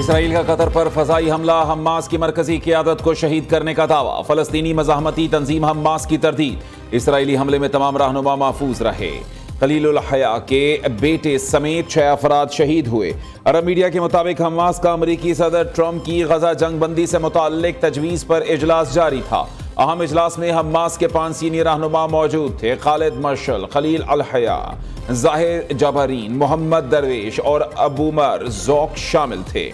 Israel का Qatar पर फजाई हमला, हमास की मरकजी क़यादत को शहीद करने का दावा। फलस्तीनी मज़ाहमती तंजीम हमास की तरदीद। इसराइली हमले में तमाम रहनुमा महफूज रहे। खलीलुल हया के बेटे समेत 6 अफराद शहीद हुए। अरब मीडिया के मुताबिक हमास का अमरीकी सदर ट्रंप की गजा जंगबंदी से मुताल्लिक तजवीज़ पर इजलास जारी था। अहम इजलास में हमास के 5 सीनियर रहनुमा मौजूद थे। खालिद मशल, खलील अल हया, ज़ाहिर जबरीन, मोहम्मद दरवेश और अबू मर ज़ौक शामिल थे।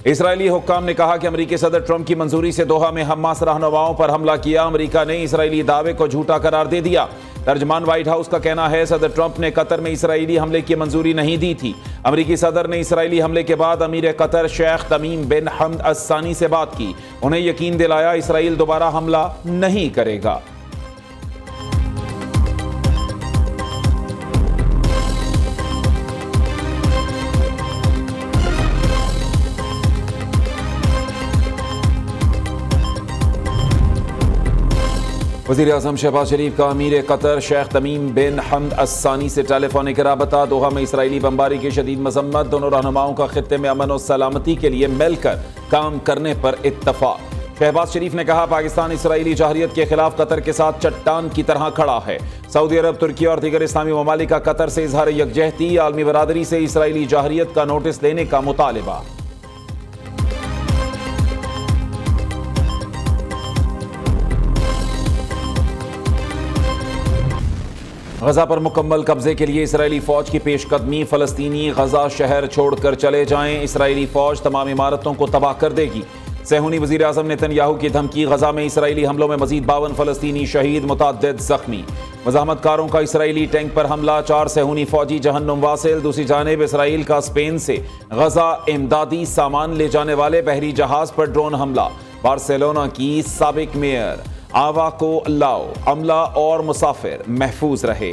इसराइली हुक्काम ने कहा कि अमरीकी सदर ट्रंप की मंजूरी से दोहा में हमास रहनुमाओं पर हमला किया। अमरीका ने इसराइली दावे को झूठा करार दे दिया। तर्जमान व्हाइट हाउस का कहना है, सदर ट्रंप ने कतर में इसराइली हमले की मंजूरी नहीं दी थी। अमरीकी सदर ने इसराइली हमले के बाद अमीर कतर शेख तमीम बिन हमद अस्सानी से बात की। उन्हें यकीन दिलाया इसराइल दोबारा हमला नहीं करेगा। वज़ीर-ए-आज़म शहबाज शरीफ का अमीर कतर शेख तमीम बिन हमद अस्सानी से टेलीफोनिक राबता। दोहा में इसराइली बमबारी की शदीद मजम्मत। दोनों रहनुमाओं का खित्ते में अमन और सलामती के लिए मिलकर काम करने पर इत्तफाक। शहबाज शरीफ ने कहा, पाकिस्तान इसराइली जहरियत के खिलाफ कतर के साथ चट्टान की तरह खड़ा है। सऊदी अरब, तुर्की और दीगर इस्लामी ममालिक का कतर से इजहार यकजहती। आलमी बरादरी से इसराइली जहरियत का नोटिस लेने का मुतालिबा। गजा पर मुकम्मल कब्जे के लिए इसराइली फौज की पेशकदमी। फलस्तीनी गजा शहर छोड़कर चले जाएं, इसराइली फौज तमाम इमारतों को तबाह कर देगी। सेहूनी वज़ीर आज़म नेतन्याहू की धमकी। गजा में इसराइली हमलों में मजीद 52 फलस्तीनी शहीद, मुतअद्दिद जख्मी। मज़ाहमतकारों का इसराइली टैंक पर हमला, 4 सेहूनी फौजी जहन्नुम वासिल। दूसरी जानिब इसराइल का स्पेन से गजा इमदादी सामान ले जाने वाले बहरी जहाज पर ड्रोन हमला। बार्सिलोना की साबिक मेयर आवा को लाओ, अमला और मुसाफिर महफूज रहे।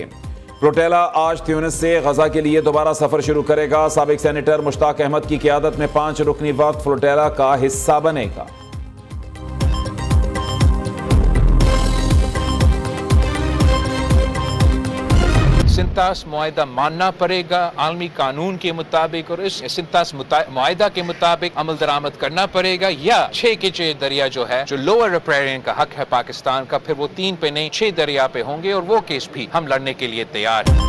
फ्लोटेला आज ट्यूनिस से गजा के लिए दोबारा सफर शुरू करेगा। साबिक सेनेटर मुश्ताक अहमद की क़यादत में 5 रुकनी वक्त फ्लोटेला का हिस्सा बनेगा। सिंतास मुआहिदा मानना पड़ेगा आलमी कानून के मुताबिक, और इस सिंतास मुआहिदा के मुताबिक अमल दरामद करना पड़ेगा, या 6 के 6 दरिया जो है, जो लोअर रिपेरियन का हक है पाकिस्तान का, फिर वो 3 पे नहीं 6 दरिया पे होंगे, और वो केस भी हम लड़ने के लिए तैयार हैं।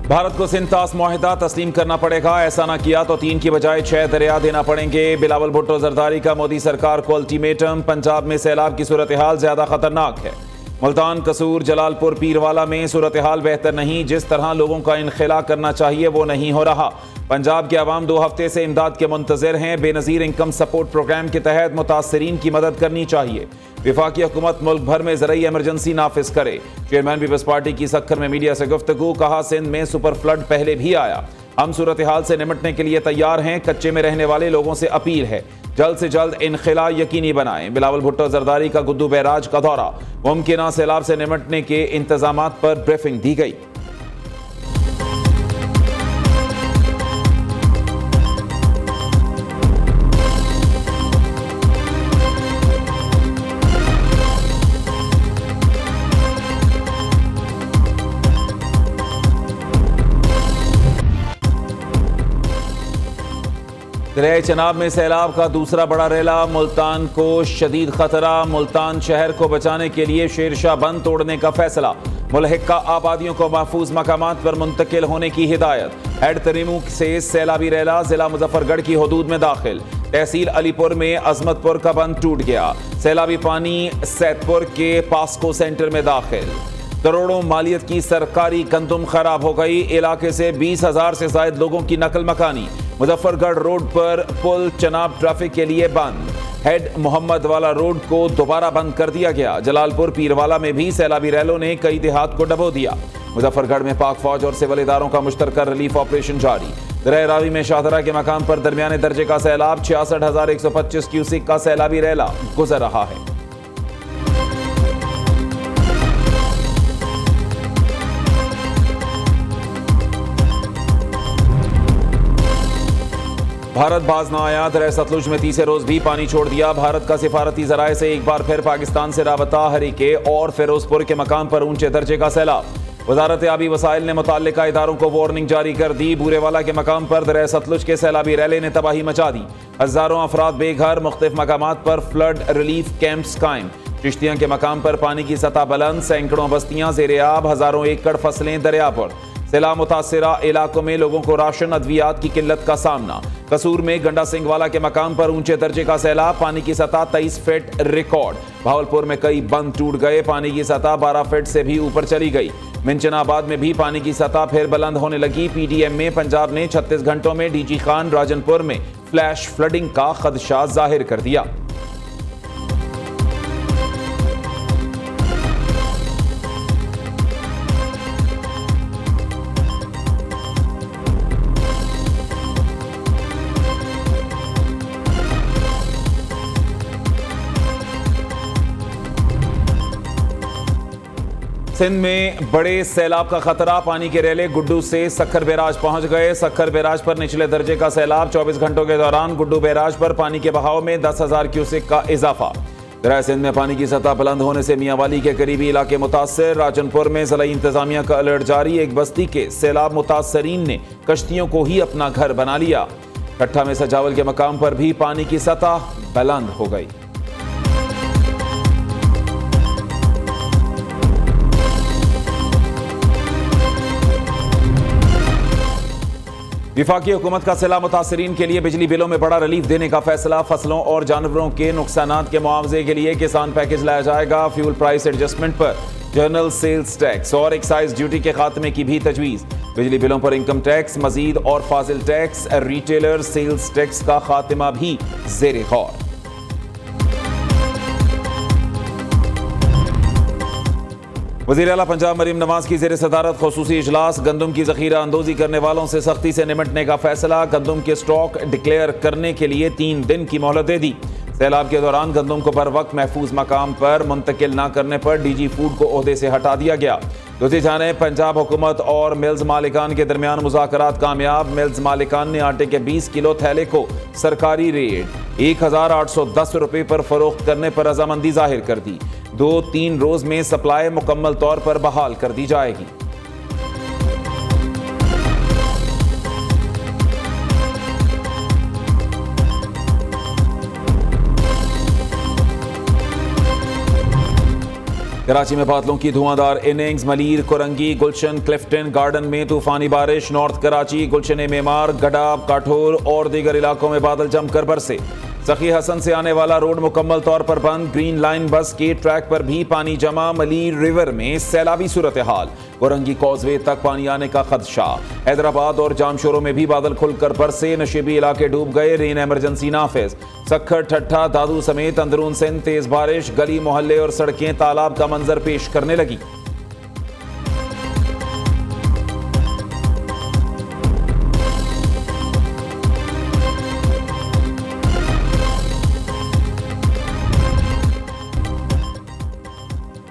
भारत को सिंतास मुआहिदा तस्लीम करना पड़ेगा। ऐसा ना किया तो 3 की बजाय 6 दरिया देना पड़ेंगे। बिलावल भुट्टो जरदारी का मोदी सरकार को अल्टीमेटम। पंजाब में सैलाब की सूरत हाल ज्यादा खतरनाक है। मुल्तान, कसूर, जलालपुर, पीरवाला में सूरत हाल बेहतर नहीं। जिस तरह लोगों का इनखला करना चाहिए वो नहीं हो रहा। पंजाब के अवाम 2 हफ्ते से इमदाद के मुंतज़िर हैं। बेनज़ीर इनकम सपोर्ट प्रोग्राम के तहत मुतासरीन की मदद करनी चाहिए। वफाकी हुकूमत मुल्क भर में ज़रूरी एमरजेंसी नाफिज करे। चेयरमैन पीपल्स पार्टी की सक्खर में मीडिया से गुफ्तगू। कहा, सिंध में सुपर फ्लड पहले भी आया, हम सूरत हाल से निपटने के लिए तैयार हैं। कच्चे में रहने वाले लोगों से अपील है, जल्द से जल्द इनखला यकीनी बनाएं। बिलावल भुट्टो जरदारी का गुद्दू बैराज का दौरा। मुमकिन सैलाब से निपटने के इंतजामात पर ब्रीफिंग दी गई। दरियाए चनाब में सैलाब का दूसरा बड़ा रेला। मुल्तान को शदीद खतरा। मुल्तान शहर को बचाने के लिए शेरशाह बंद तोड़ने का फैसला। मुलहिका आबादियों को महफूज मकामात पर मुंतकिल होने की हिदायत। हेड तरीमू से सैलाबी रेला जिला मुजफ्फरगढ़ की हदूद में दाखिल। तहसील अलीपुर में अजमतपुर का बंद टूट गया। सैलाबी पानी सैदपुर के पास्को सेंटर में दाखिल। करोड़ों मालियत की सरकारी गंदुम खराब हो गई। इलाके से 20,000 से ज्यादा लोगों की नकल मकानी। मुजफ्फरगढ़ रोड पर पुल चनाब ट्रैफिक के लिए बंद। हेड मोहम्मद वाला रोड को दोबारा बंद कर दिया गया। जलालपुर पीरवाला में भी सैलाबी रैलों ने कई देहात को डबो दिया। मुजफ्फरगढ़ में पाक फौज और सिविल इदारों का मुश्तरका रिलीफ ऑपरेशन जारी। दरिया रावी में शाहदरा के मकाम पर दरमियाने दर्जे का सैलाब। 66,125 क्यूसिक का सैलाबी रैला गुजर रहा है। भारत बाज न आया। दरिया सतलुज में तीसरे रोज भी पानी छोड़ दिया। भारत का सिफारती जराये से एक बार फिर पाकिस्तान से राबता। हरीके और फिरोजपुर के मकाम पर ऊंचे दर्जे का सैलाब। वजारत आबी वसाइल ने मुताल्लिका इदारों को वार्निंग जारी कर दी। बूरेवाला के मकाम पर दरिया सतलुज के सैलाबी रैले ने तबाही मचा दी। हजारों अफराद बेघर, मुख्तलिफ मकामात पर फ्लड रिलीफ कैंप्स कायम। चिश्तियां के मकाम पर पानी की सतह बुलंद, सैकड़ों बस्तियां ज़ेरे आब, हजारों एकड़ फसलें दरिया पर। सैलाब मुतासिरा इलाकों में लोगों को राशन अद्वियात की किल्लत का सामना। कसूर में गंडा सिंह वाला के मकाम पर ऊंचे दर्जे का सैलाब, पानी की सतह 23 फीट रिकॉर्ड। भावलपुर में कई बंद टूट गए, पानी की सतह 12 फीट से भी ऊपर चली गई। मिंचनाबाद में भी पानी की सतह फिर बुलंद होने लगी। पीडीएम में पंजाब ने 36 घंटों में डीजी खान राजनपुर में फ्लैश फ्लडिंग का खदशा जाहिर कर दिया। सिंध में बड़े सैलाब का खतरा, पानी के रेले गुड्डू से सक्खर बैराज पहुंच गए। सक्खर बैराज पर निचले दर्जे का सैलाब, 24 घंटों के दौरान गुड्डू बैराज पर पानी के बहाव में 10,000 क्यूसेक का इजाफा। दरिया सिंध में पानी की सतह बुलंद होने से मियांवाली के करीबी इलाके मुतासर। राजनपुर में ज़िला इंतजामिया का अलर्ट जारी। एक बस्ती के सैलाब मुतासरीन ने कश्तियों को ही अपना घर बना लिया। कट्ठा में सजावल के मकाम पर भी पानी की सतह बुलंद हो गई। विफाकी हुकूमत का सैलाब मुतासरीन के लिए बिजली बिलों में बड़ा रिलीफ देने का फैसला। फसलों और जानवरों के नुकसानात के मुआवजे के लिए किसान पैकेज लाया जाएगा। फ्यूल प्राइस एडजस्टमेंट पर जनरल सेल्स टैक्स और एक्साइज ड्यूटी के खात्मे की भी तजवीज़। बिजली बिलों पर इनकम टैक्स, मजीद और फाजिल टैक्स, रिटेलर सेल्स टैक्स का खात्मा भी ज़ेरे गौर। वज़ीर आला पंजाब मरीम नवाज की ज़ेर सदारत ख़ुसूसी इजलास। गंदम की ज़ख़ीरा अंदोज़ी करने वालों से सख्ती से निपटने का फैसला। गंदम के स्टॉक डिक्लेयर करने के लिए 3 दिन की मोहलत दे दी। सैलाब के दौरान गंदम को बर वक्त महफूज मकाम पर मुंतकिल न करने पर डीजी फूड को ओहदे से हटा दिया गया। दूसरी जानिब पंजाब हुकूमत और मिल्स मालिकान के दरमियान मुज़ाकरात कामयाब। मिल्स मालिकान ने आटे के 20 किलो थैले को सरकारी रेट 1,810 रुपये पर फरोख्त करने पर रजामंदी जाहिर कर दी। 2-3 रोज में सप्लाई मुकम्मल तौर पर बहाल कर दी जाएगी। कराची में बादलों की धुआंधार इनिंग्स। मलीर, कोरंगी, गुलशन, क्लिफ्टन गार्डन में तूफानी बारिश। नॉर्थ कराची, गुलशन मेमार, गडाब, काठोर और दीगर इलाकों में बादल जमकर बरसे। सखी हसन से आने वाला रोड मुकम्मल तौर पर बंद। ग्रीन लाइन बस के ट्रैक पर भी पानी जमा। मलीर रिवर में सैलाबी सूरत हाल। कोरंगी कॉजवे तक पानी आने का खदशा। हैदराबाद और जामशोरों में भी बादल खुलकर बरसे। नशीबी इलाके डूब गए। रेन एमरजेंसी नाफिज। सक्खर, ठट्ठा, दादू समेत अंदरून सिंध तेज बारिश। गली मोहल्ले और सड़कें तालाब का मंजर पेश करने लगी।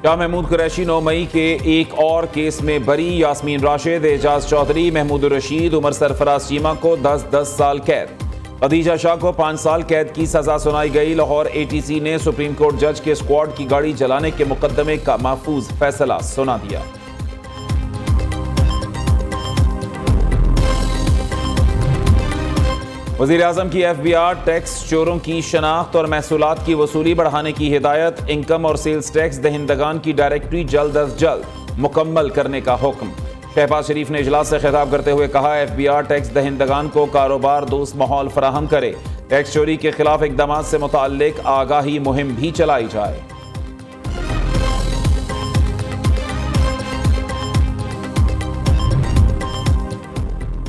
शाह महमूद कुरैशी 9 मई के एक और केस में बरी। यास्मीन राशिद, एजाज चौधरी, महमूद रशीद, उमर सरफराज चीमा को 10-10 साल कैद। खदीजा शाह को 5 साल कैद की सजा सुनाई गई। लाहौर एटीसी ने सुप्रीम कोर्ट जज के स्क्वाड की गाड़ी जलाने के मुकदमे का महफूज फैसला सुना दिया। वज़ीर आज़म की FBI टैक्स चोरों की शनाख्त और महसूलात की वसूली बढ़ाने की हिदायत। इनकम और सेल्स टैक्स दहिंदगान की डायरेक्टरी जल्द अज जल्द मुकम्मल करने का हुक्म। शहबाज शरीफ ने इजलास से खिताब करते हुए कहा, FBI टैक्स दहिंदगान को कारोबार दोस्त माहौल फराहम करे। टैक्स चोरी के खिलाफ इकदामात से मुताल्लिक आगाही मुहिम भी चलाई जाए।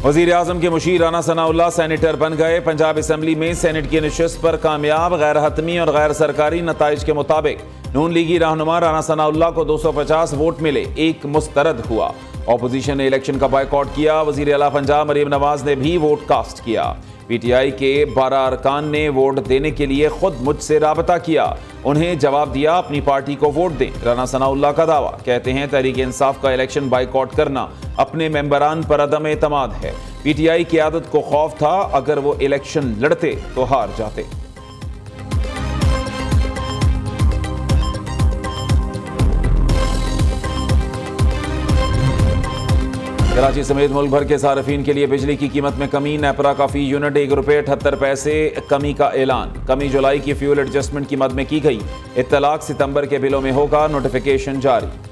वज़ीर आज़म के मुशीर राना सनाउल्लाह सेनेटर बन गए। पंजाब असम्बली में सेनेट की नशिस्त पर कामयाब। गैर हतमी और गैर सरकारी नताइज के मुताबिक नून लीगी रहनुमा राना सनाउल्लाह को 250 वोट मिले, एक मुस्तरद हुआ। ऑपोजिशन ने इलेक्शन का बायकॉट किया। वज़ीर आला पंजाब मरीम नवाज ने भी वोट कास्ट किया। पीटीआई के 12 अरकान ने वोट देने के लिए खुद मुझसे राबता किया। उन्हें जवाब दिया अपनी पार्टी को वोट दें। राना सनाउल्लाह का दावा। कहते हैं तहरीक इंसाफ का इलेक्शन बायकॉट करना अपने मेंबरान पर अदम एतमाद है। पीटीआई की आदत को खौफ था, अगर वो इलेक्शन लड़ते तो हार जाते। कराची समेत मुल्क भर के सार्फिन के लिए बिजली की कीमत में कमी। नेपरा का फी यूनिट ₹1.78 कमी का ऐलान। कमी जुलाई की फ्यूल एडजस्टमेंट की मद में की गई। इत्तलाक सितंबर के बिलों में होगा। नोटिफिकेशन जारी।